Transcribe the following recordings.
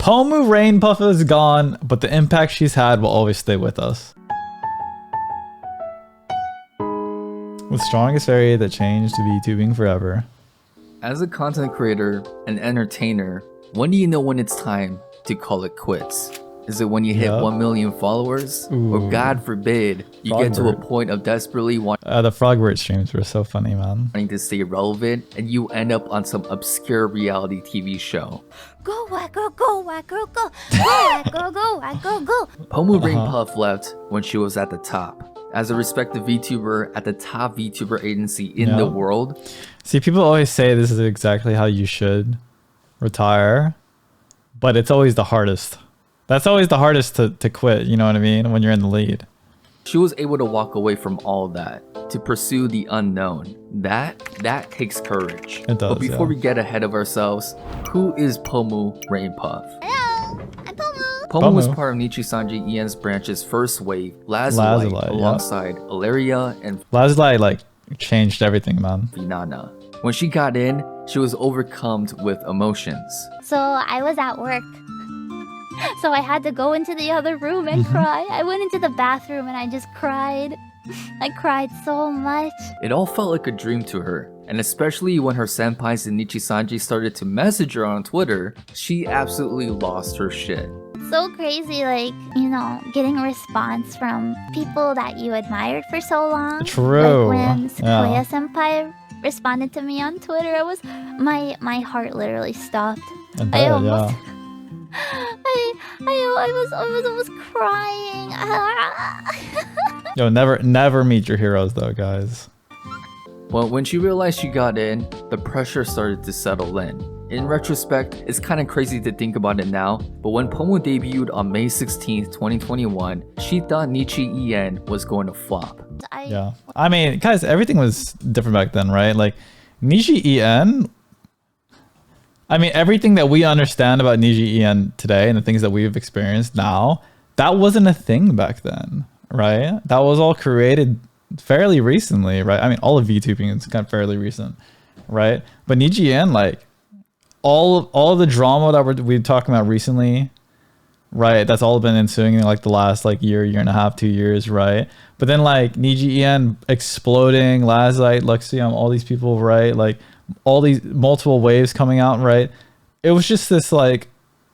Pomu Rainpuff is gone, but the impact she's had will always stay with us. The strongest fairy that changed VTubing forever. As a content creator and entertainer, when do you know when it's time to call it quits? Is it when you hit 1 million followers? Ooh. Or God forbid, you get to a point of desperately the Frogword streams were so funny, man. wanting to stay relevant and you end up on some obscure reality TV show? Go, whack, girl, go, whack, girl, go. Go, whack, girl, go, whack, girl, go. Pomu Rainpuff left when she was at the top. As a respected VTuber at the top VTuber agency in the world. See, people always say this is exactly how you should retire, but it's always the hardest. That's always the hardest to quit, you know what I mean? When you're in the lead. She was able to walk away from all that to pursue the unknown. That takes courage. It does, but before we get ahead of ourselves, who is Pomu Rainpuff? Hello, I'm Pomu. Pomu was part of Nijisanji EN's branch's first wave, Lazuli, alongside Ilaria and Lazuli like changed everything, man. Vinana. When she got in, she was overcome with emotions. So I was at work. So I had to go into the other room and cry. I went into the bathroom and I just cried. I cried so much. It all felt like a dream to her, and especially when her senpais in Nijisanji started to message her on Twitter, she absolutely lost her shit. So crazy, like, you know, getting a response from people that you admired for so long. True. Like when Sequoia Senpai responded to me on Twitter, I was my heart literally stopped. I almost I was almost crying. Yo, never meet your heroes though, guys. Well, when she realized she got in, the pressure started to settle in. In retrospect, it's kind of crazy to think about it now, but when Pomu debuted on May 16th, 2021, she thought Nichi EN was going to flop. Yeah. I mean, guys, everything was different back then, right? Like, Nichi EN, I mean, everything that we understand about Nichi EN today and the things that we've experienced now, that wasn't a thing back then, right? That was all created fairly recently, right? I mean, all of VTubing is kind of fairly recent, right? But Nichi EN, like, all of the drama that we're talking about recently, right? That's all been ensuing in like the last like year and a half, 2 years, right? But then like Nichi EN exploding, Lazite, Luxium, all these people, right? Like all these multiple waves coming out, right? It was just this like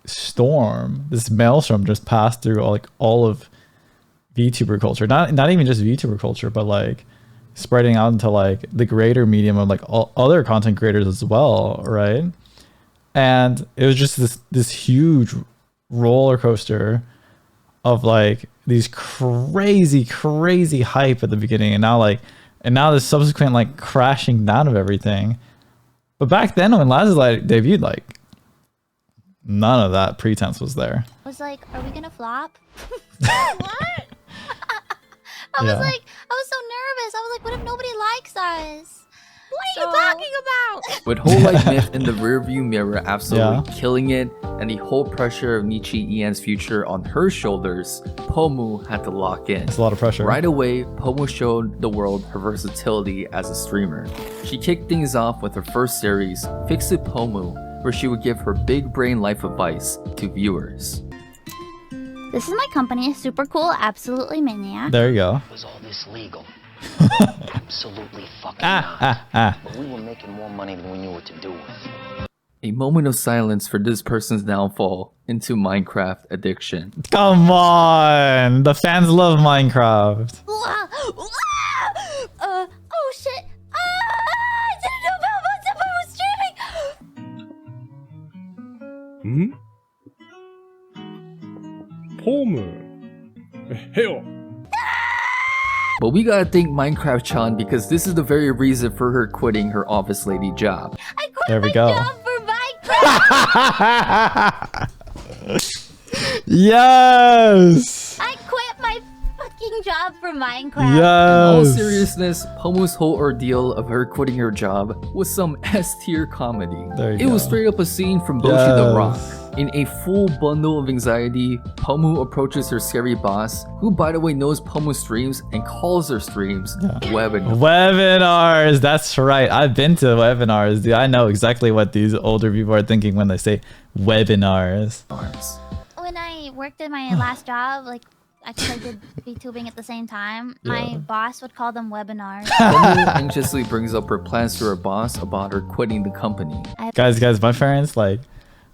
storm, this maelstrom just passed through all of VTuber culture. Not even just VTuber culture, but like spreading out into like the greater medium of like all other content creators as well, right? And it was just this huge roller coaster of like these crazy hype at the beginning, and now the subsequent like crashing down of everything. But back then when Lazuli debuted, like none of that pretense was there. I was like, are we gonna flop? What? I was so nervous. I was like, what if nobody likes us? What are you talking about? With Whole Life Myth in the rearview mirror absolutely killing it, and the whole pressure of Nichi EN's future on her shoulders, Pomu had to lock in. It's a lot of pressure. Right away, Pomu showed the world her versatility as a streamer. She kicked things off with her first series, Fix It Pomu, where she would give her big brain life advice to viewers. This is my company, super cool, absolutely maniac. There you go. Was all this legal? Absolutely fucking not. But we were making more money than we knew what to do with. A moment of silence for this person's downfall into Minecraft addiction. Come on, the fans love Minecraft. Oh shit! I didn't know about was streaming. Pomu. Hell. But we gotta thank Minecraft-chan because this is the very reason for her quitting her office lady job. I quit There we my go. job for Minecraft. Yes. I quit my fucking job for Minecraft. In all Yes. seriousness, Pomu's whole ordeal of her quitting her job was some S-tier comedy. There you It go. was straight up a scene from Boshi the Rock. In a full bundle of anxiety, Pomu approaches her scary boss, who by the way knows Pomu streams and calls her streams webinars. Webinars, that's right. I've been to webinars, dude. I know exactly what these older people are thinking when they say webinars. When I worked at my last job, like actually I did VTubing at the same time, my boss would call them webinars. Pomu anxiously brings up her plans to her boss about her quitting the company. Guys, my parents, like,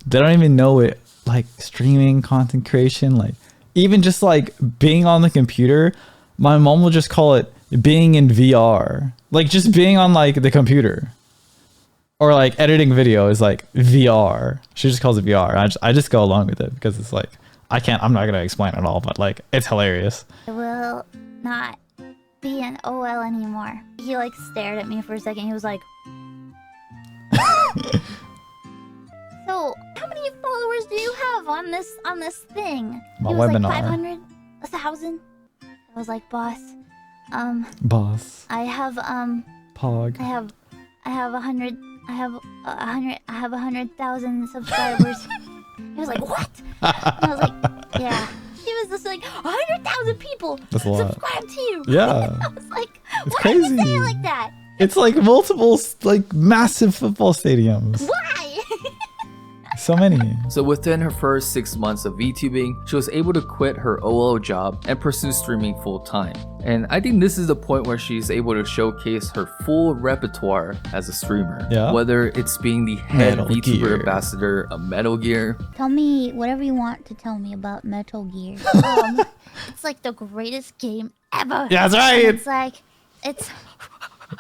they don't even know it, like, streaming, content creation, like, even just, like, being on the computer. My mom will just call it being in VR. Like, just being on, like, the computer. Or, like, editing video is, like, VR. She just calls it VR. I just go along with it because it's, like, I'm not going to explain it all, but, like, it's hilarious. I will not be an OL anymore. He, like, stared at me for a second. He was like... So, how many followers do you have on this thing? My He was webinar. like 500, 1,000. I was like, boss, Boss. I have Pog. I have 100,000 subscribers. He was like, what? And I was like, yeah. He was just like, 100,000 people That's a lot. subscribe to you. Yeah. I was like, It's why crazy. did you say it like that? It's like multiple, like, massive football stadiums. Why? So many. So within her first 6 months of VTubing, she was able to quit her OL job and pursue streaming full time. And I think this is the point where she's able to showcase her full repertoire as a streamer. Yeah. Whether it's being the head Metal VTuber Gear. ambassador of Metal Gear, Tell me whatever you want to tell me about Metal Gear. It's like the greatest game ever. Yeah, that's right. And it's like, it's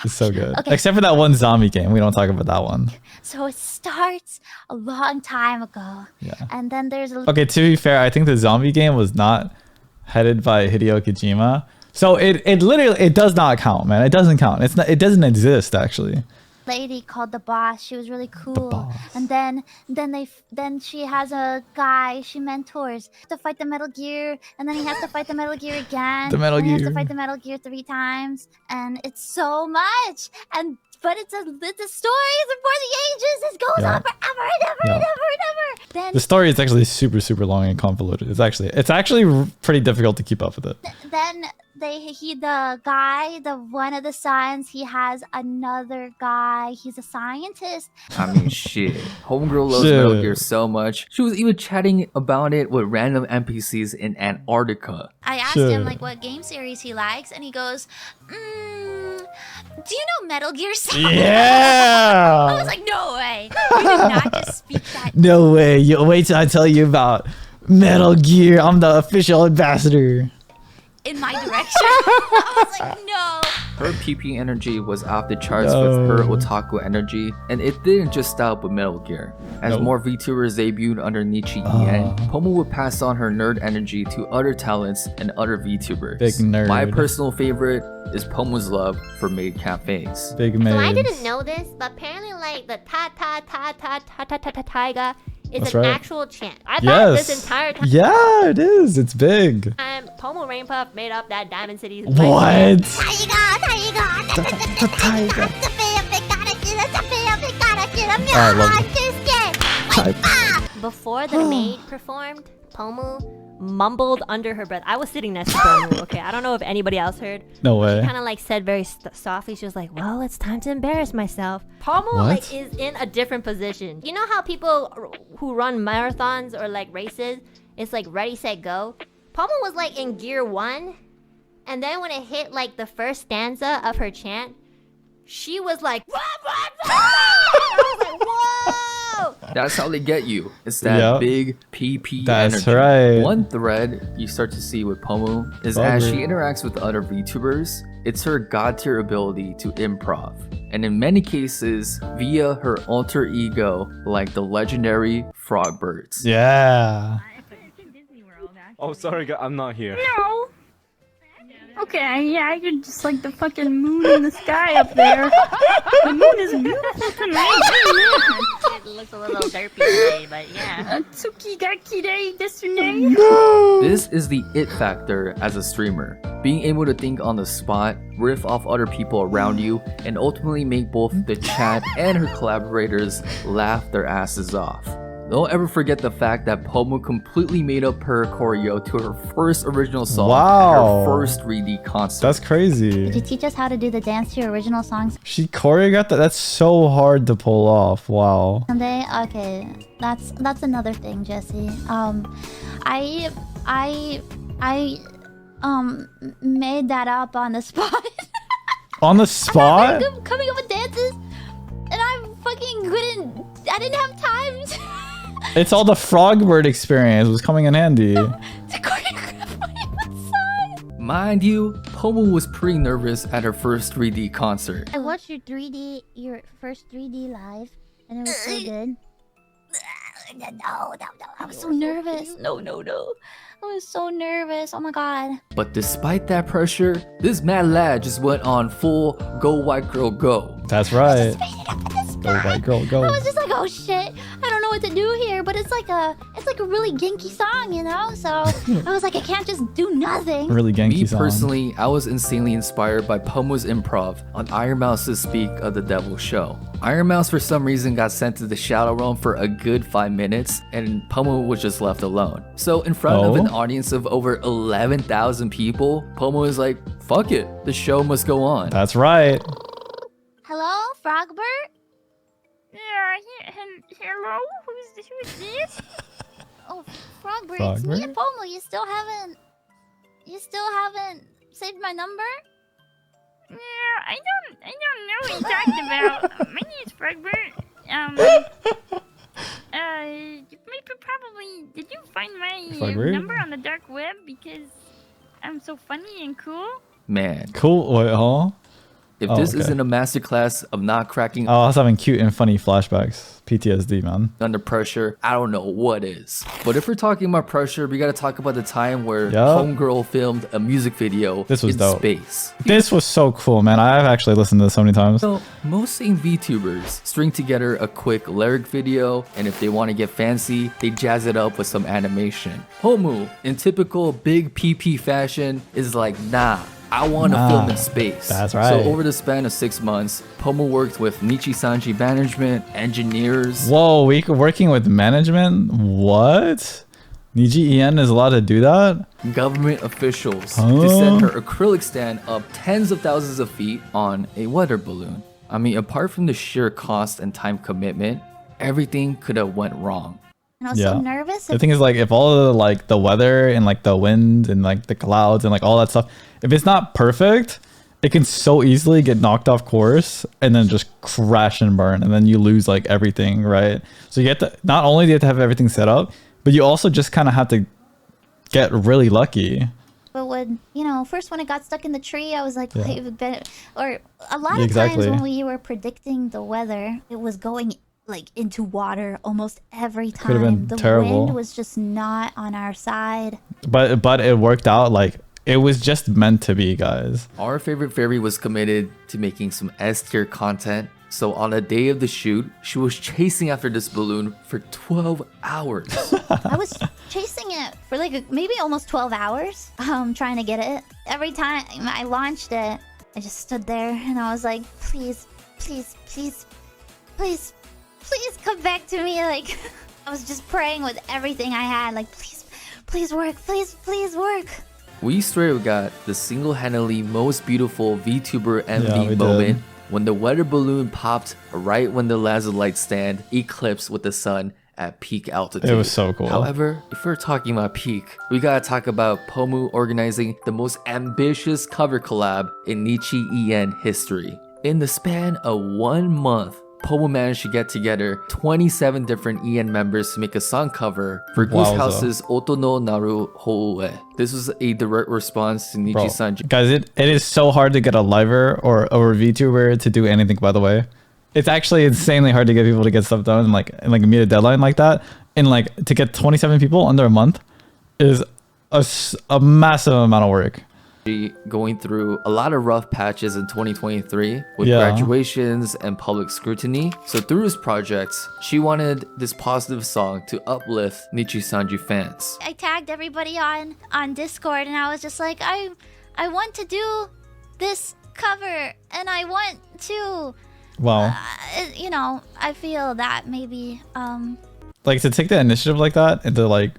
so good. Okay. Except for that one zombie game. We don't talk about that one. so it starts a long time ago. Yeah. And then there's a Okay, to be fair, I think the zombie game was not headed by Hideo Kojima. So it literally, it does not count, man. It doesn't count. It doesn't exist, actually. lady called the boss. She was really cool. boss. And then she has a guy she mentors to fight the Metal Gear, and then he has to fight the Metal Gear again. The Metal and He has Gear. to fight the Metal Gear 3 times, and it's so much. But it's a story for the ages. It goes Yeah. on forever and ever and ever and ever. Then The story is actually super, super long and convoluted. It's actually pretty difficult to keep up with it. then the guy, the one of the sons, he has another guy. He's a scientist. I mean, shit. Homegirl loves Shit. Metal Gear so much. She was even chatting about it with random NPCs in Antarctica. I asked Sure. him like what game series he likes, and he goes, "Do you know Metal Gear Solid?" I Yeah. was like, "No way! You did not just speak that No way. You wait till I tell you about Metal Gear. I'm the official ambassador. in my direction." I was like, "No." Her PP energy was off the charts with her otaku energy, and it didn't just stop with Metal Gear. As Nope. more VTubers debuted under Nijisanji EN, Pomu would pass on her nerd energy to other talents and other VTubers. Big nerd. My personal favorite is Pomu's love for maid cafes. Big So man. I didn't know this, but apparently like the taiga is That's an right. actual chant. I thought Yes. this entire time Yeah, it is. It's big. Pomu Rainpuff made up that Diamond City. What? I love Before the maid performed, Pomu mumbled under her breath. I was sitting next to Pomu. Okay, I don't know if anybody else heard. No way. Kind of like said very softly. She was like, "Well, it's time to embarrass myself." Pomu What? like is in a different position. You know how people who run marathons or like races, it's like ready, set, go. Pomu was like in gear 1, and then when it hit like the first stanza of her chant, she was like, "Run, run, run!" I was like, "Whoa!" That's how they get you. It's that Yep. big PP That's energy. right. One thread you start to see with Pomu is as she Bugger. interacts with other VTubers, it's her god tier ability to improv. And in many cases, via her alter ego, like the legendary Frogbirds. Yeah. Oh, sorry, I'm not here. No. Okay, yeah, you're just like the fucking moon in the sky up there. The moon is beautiful tonight. It looks a little derpy today, but yeah. Tsuki ga kirei desu ne. This is the it factor as a streamer. Being able to think on the spot, riff off other people around you, and ultimately make both the chat and her collaborators laugh their asses off. Don't ever forget the fact that Pomu completely made up her choreo to her first original song Wow. at her first 3D concert. That's crazy. Did you teach us how to do the dance to your original songs She choreographed that. That's so hard to pull off. Wow. someday? Okay, that's another thing, Jesse. I made that up on the spot. On the I'm spot? not very good coming up with dances, and I fucking couldn't. I didn't have time to, It's all the Frogbird experience was coming in handy. to choreograph my own song. Mind you, Pomu was pretty nervous at her first 3D concert. I watched your first 3D live, and it was so good. No, I was so nervous. No. I was so nervous. Oh my god. But despite that pressure, this mad lad just went on full go white girl go. That's right. Made it up in the Go spot. white girl, go. I was just like, oh shit, I don't know what to do here, but it's like a really ginky song, you know? So I was like, I can't just do nothing. Really Me Genki song. personally, I was insanely inspired by Pomu's improv on Iron Mouse's Speak of the Devil show. Iron Mouse for some reason got sent to the Shadow Realm for a good 5 minutes, and Pomu was just left alone. So in front of an audience of over 11,000 people, Pomu was like, fuck it, the show must go on. That's right. Hello, Frogbert? Hello? Who's this? Oh, Frogbert, it's me Frogbert? and Pomu. You still haven't saved my number? Yeah, I don't know what you're talking about. My name is Frogbert. Did you find my Frogbert? number on the dark web because I'm so funny and cool? Man, Cool. Wait, huh? if Oh, this okay. isn't a masterclass of not cracking Oh, I was having cute and funny flashbacks. PTSD, man. under pressure, I don't know what is. But if we're talking about pressure, we gotta talk about the time where Yup. Homegirl filmed a music video This was in dope. space. This was so cool, man. I've actually listened to this so many times. So, most same VTubers string together a quick lyric video, and if they want to get fancy, they jazz it up with some animation. Pomu, in typical big PP fashion, is like, nah, I want to Nah, film in space. that's right. So over the span of 6 months, Pomu worked with Nijisanji management, engineers. Whoa, working with management? What? Niji EN is allowed to do that? Government officials Huh? to send her acrylic stand up tens of thousands of feet on a weather balloon. I mean, apart from the sheer cost and time commitment, everything could have went wrong. And I was so nervous. The thing is, like, if all of the, like, the weather and, like, the wind and, like, the clouds and, like, all that stuff, if it's not perfect, it can so easily get knocked off course and then just crash and burn. And then you lose, like, everything, right? So you have to, not only do you have to have everything set up, but you also just kind of have to get really lucky. But when, first when it got stuck in the tree, I was like, Yeah. or a lot of Exactly. times when we were predicting the weather, it was going like into water almost every time. Could've been The terrible. wind was just not on our side. But it worked out. Like, it was just meant to be, guys. Our favorite fairy was committed to making some S tier content. So on the day of the shoot, she was chasing after this balloon for 12 hours. I was chasing it for like maybe almost 12 hours, trying to get it. Every time I launched it, I just stood there and I was like, please, please, please, please, please come back to me. Like, I was just praying with everything I had. Like, please, please work, please, please work. We straight got the single-handedly most beautiful VTuber Yeah, MV we moment did. when the weather balloon popped right when the laser light stand eclipsed with the sun at peak altitude. It was so cool. However, if we're talking about peak, we gotta talk about Pomu organizing the most ambitious cover collab in Nichi EN history. In the span of 1 month, Pomu managed to get together 27 different EN members to make a song cover for Goose Wowza. House's Oto no Naru Houe. This was a direct response to Bro, Nijisanji. guys, it is so hard to get a liver or a VTuber to do anything, by the way. It's actually insanely hard to get people to get stuff done and like meet a deadline like that. And like to get 27 people under a month is a massive amount of work. Going through a lot of rough patches in 2023 with Yeah. graduations and public scrutiny. So through this project, she wanted this positive song to uplift Nijisanji fans. I tagged everybody on Discord and I was just like, I want to do this cover and I want to Wow. I feel that maybe like to take the initiative like that and to like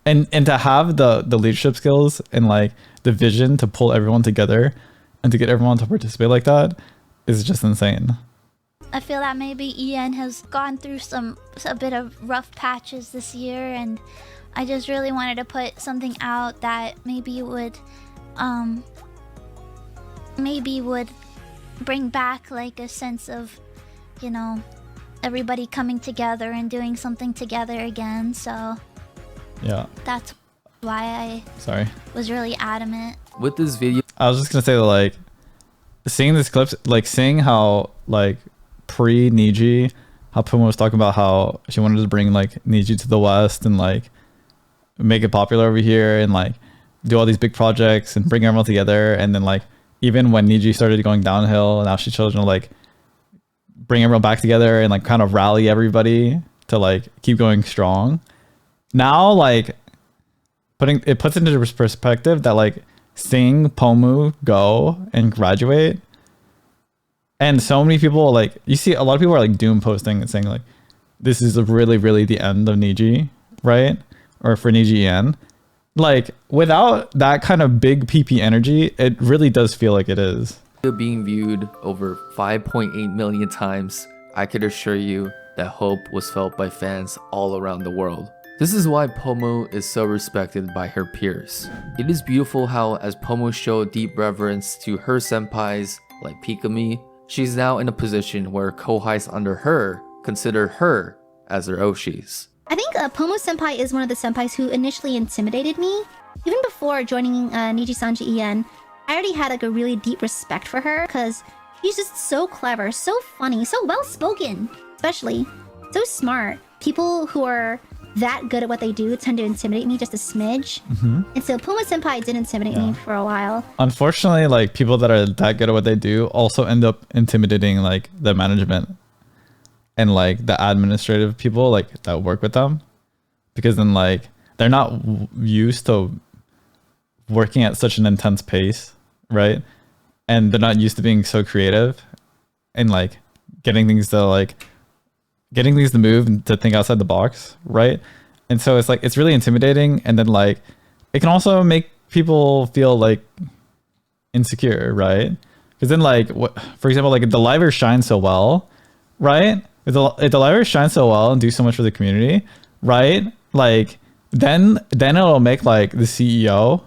and to have the leadership skills and like the vision to pull everyone together and to get everyone to participate like that is just insane. I feel that maybe EN has gone through a bit of rough patches this year, and I just really wanted to put something out that maybe would bring back like a sense of, you know, everybody coming together and doing something together again. So Yeah. that's why I Sorry. was really adamant. With this video, I was just gonna say that like seeing these clips, like seeing how like pre-Niji, how Pomu was talking about how she wanted to bring like Niji to the West and like make it popular over here and like do all these big projects and bring everyone together, and then like even when Niji started going downhill, now she's chosen to like bring everyone back together and like kind of rally everybody to like keep going strong. Now like it puts into perspective that like seeing Pomu go and graduate, and so many people, like you see a lot of people are like doom posting and saying like this is really the end of Niji, right? Or for Niji EN. Like without that kind of big PP energy, it really does feel like it is. being viewed over 5.8 million times, I could assure you that hope was felt by fans all around the world. This is why Pomu is so respected by her peers. It is beautiful how, as Pomu showed deep reverence to her senpais like Pikami, she's now in a position where kohais under her consider her as their oshis. I think Pomu senpai is one of the senpais who initially intimidated me. Even before joining Nijisanji EN, I already had like a really deep respect for her because she's just so clever, so funny, so well spoken, especially so smart. People who are that good at what they do tend to intimidate me just a smidge. And so Pomu senpai did intimidate me for a while. Unfortunately, like people that are that good at what they do also end up intimidating like the management and like the administrative people like that work with them, because then like they're not used to working at such an intense pace, right? And they're not used to being so creative and like getting things to move and to think outside the box, right? And so it's like it's really intimidating, and then like it can also make people feel like insecure, right? Because then like what, for example, like if the livers shine so well, right? If the livers shine so well and do so much for the community, right? Like then it'll make like the CEO,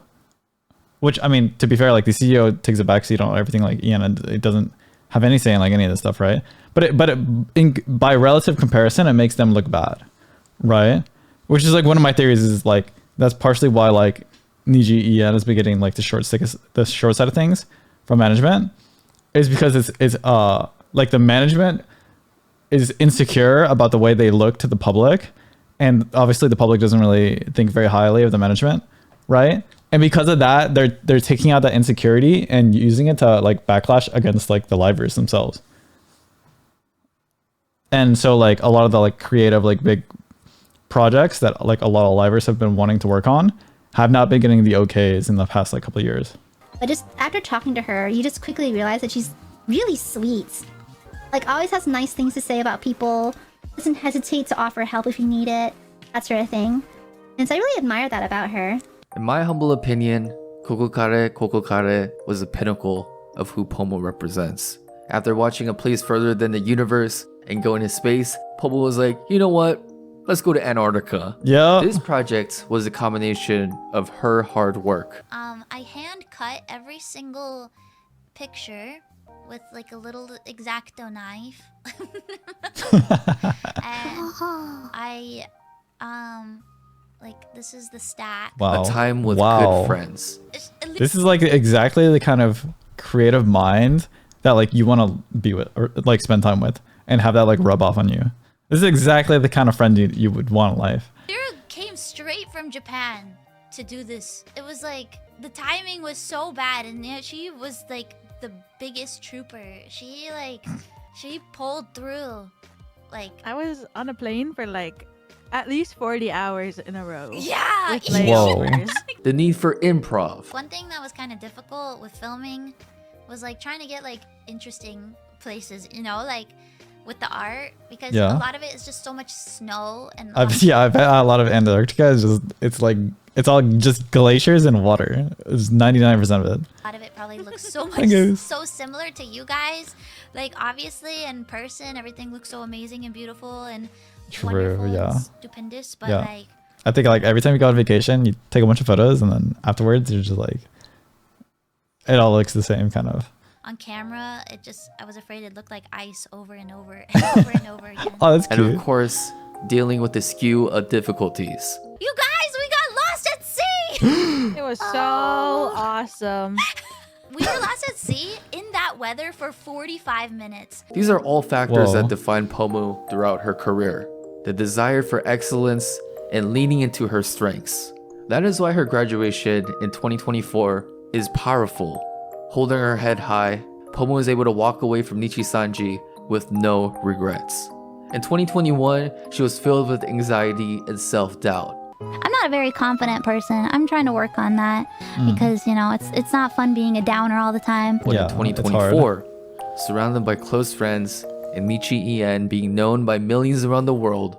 which I mean, to be fair, like the CEO takes a backseat on everything like EN, and it doesn't have any say in like any of this stuff, right? But by relative comparison, it makes them look bad, right? Which is like one of my theories is like that's partially why like Niji EN has been getting like the short side of things from management, is because it's like the management is insecure about the way they look to the public, and obviously the public doesn't really think very highly of the management, right? And because of that, they're taking out that insecurity and using it to like backlash against like the livers themselves. And so like a lot of the like creative like big projects that like a lot of livers have been wanting to work on have not been getting the okays in the past like couple of years. But just after talking to her, you just quickly realize that she's really sweet. Like always has nice things to say about people, doesn't hesitate to offer help if you need it, that sort of thing. And so I really admire that about her. In my humble opinion, Kokokare was the pinnacle of who Pomu represents. After watching a place further than the universe and going to space, Pomu was like, you know what? Let's go to Antarctica. Yeah. This project was a combination of her hard work. I hand cut every single picture with like a little X-Acto knife. And I like this is the stack. Wow. A time with Wow. good friends. This is like exactly the kind of creative mind that like you want to be with or like spend time with and have that like rub off on you. This is exactly the kind of friend you would want in life. Sarah came straight from Japan to do this. It was like the timing was so bad, and she was like the biggest trooper. She pulled through. Like I was on a plane for like at least 40 hours in a row. yeah. With Whoa. layovers. The need for improv. One thing that was kind of difficult with filming was like trying to get like interesting places, you know, like with the art because Yeah. a lot of it is just so much snow and I've bet a lot of Antarctica is just it's all just glaciers and water. It's 99% of it. a lot of it probably looks so Thank you. much so similar to you guys. Like obviously in person everything looks so amazing and beautiful and True, wonderful yeah. and stupendous, but Yeah. like I think like every time you go on vacation, you take a bunch of photos and then afterwards you're just like, it all looks the same kind of. on camera I was afraid it looked like ice over and over and over and over again. Oh, that's And cute. of course, dealing with the skew of difficulties. You guys, we got lost at sea! It was so awesome. We were lost at sea in that weather for 45 minutes. These are all factors Whoa. that define Pomu throughout her career. The desire for excellence and leaning into her strengths. That is why her graduation in 2024 is powerful. Holding her head high, Pomu is able to walk away from Nijisanji with no regrets. In 2021, she was filled with anxiety and self-doubt. I'm not a very confident person. I'm trying to work on that because, you know, it's not fun being a downer all the time. When Yeah, in it's 2024, surrounded by close friends and Nichi En being known by millions around the world,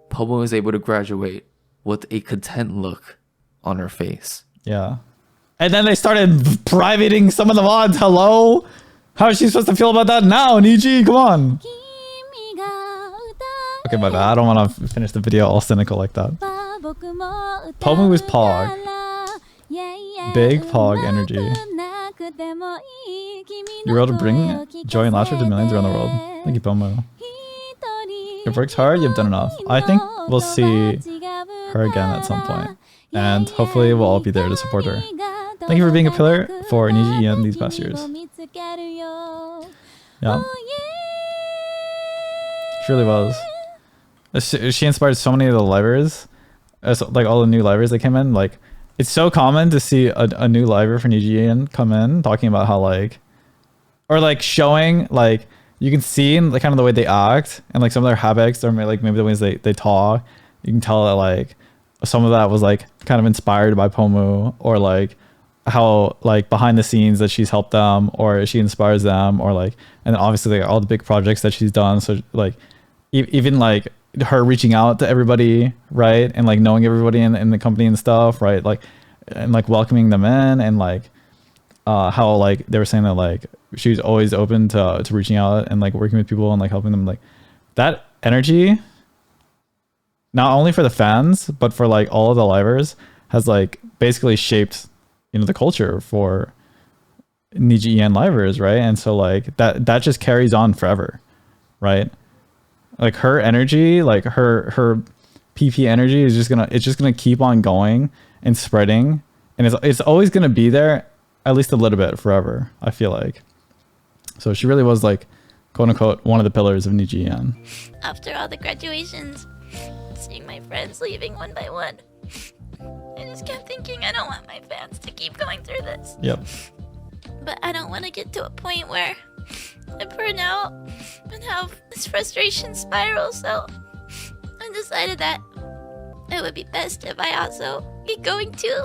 Pomu was able to graduate with a content look on her face. Yeah. And then they started privating some of the mods. Hello? How is she supposed to feel about that now, Niji? Come on. Okay, my bad. I don't want to finish the video all cynical like that. Pomu is Pog. Big Pog energy. You were able to bring joy and laughter to millions around the world. Thank you, Pomu. You've worked hard, you've done enough. I think we'll see her again at some point. And hopefully we'll all be there to support her. Thank you for being a pillar for Niji En these past years. Yeah. She really was. She inspired so many of the livers. Like all the new livers that came in. Like, it's so common to see a new liver for Niji En come in talking about how like, or like showing like, you can see in kind of the way they act and like some of their habits or maybe the ways they talk. You can tell that like some of that was like kind of inspired by Pomu, or like how like behind the scenes that she's helped them or she inspires them, or like, and then obviously like all the big projects that she's done. So like even like her reaching out to everybody, right? And like knowing everybody in the company and stuff, right? Like, and like welcoming them in, and like how like they were saying that like she was always open to reaching out and like working with people and like helping them. Like that energy, not only for the fans but for like all of the livers, has like basically shaped, you know, the culture for Niji En livers, right? And so like that just carries on forever, right? Like her energy, like her PP energy is just gonna keep on going and spreading, and it's always gonna be there, at least a little bit, forever, I feel like. So she really was like, quote unquote, one of the pillars of Niji En. After all the graduations, seeing my friends leaving one by one, I just kept thinking I don't want my fans to keep going through this. Yep. But I don't want to get to a point where I burn out and have this frustration spiral, so I decided that it would be best if I also get going too.